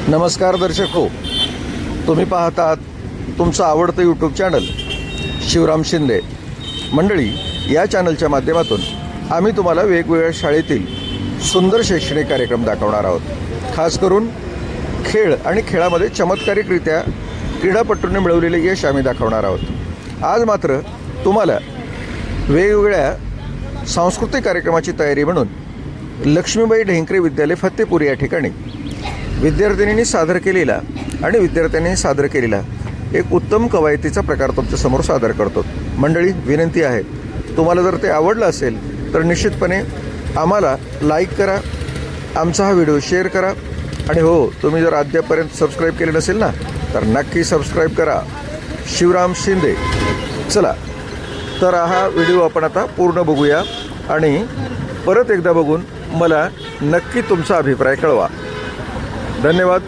नमस्कार दर्शक हो, तुम्ही पाहतात तुमचं आवडतं यूट्यूब चॅनल शिवराम शिंदे. मंडळी, या चॅनलच्या माध्यमातून आम्ही तुम्हाला वेगवेगळ्या शाळेतील सुंदर शैक्षणिक कार्यक्रम दाखवणार आहोत. खास करून खेळ आणि खेळामध्ये चमत्कारिकरित्या क्रीडापटूंनी मिळवलेले यश आम्ही दाखवणार आहोत. आज मात्र तुम्हाला वेगवेगळ्या सांस्कृतिक कार्यक्रमाची तयारी म्हणून लक्ष्मीबाई ढेंकरे विद्यालय फत्तेपूर या ठिकाणी विद्यार्थिनींनी सादर केलेला आणि विद्यार्थ्यांनी सादर केलेला एक उत्तम कवायतीचा प्रकार तुमच्यासमोर सादर करतो. मंडळी, विनंती आहे, तुम्हाला जर ते आवडलं असेल तर निश्चितपणे आम्हाला लाईक करा, आमचा हा व्हिडिओ शेअर करा आणि हो, तुम्ही जर अद्यापपर्यंत सबस्क्राईब केले नसेल ना तर नक्की सबस्क्राईब करा. शिवराम शिंदे. चला तर हा व्हिडिओ आपण आता पूर्ण बघूया आणि परत एकदा बघून मला नक्की तुमचा अभिप्राय कळवा. धन्यवाद.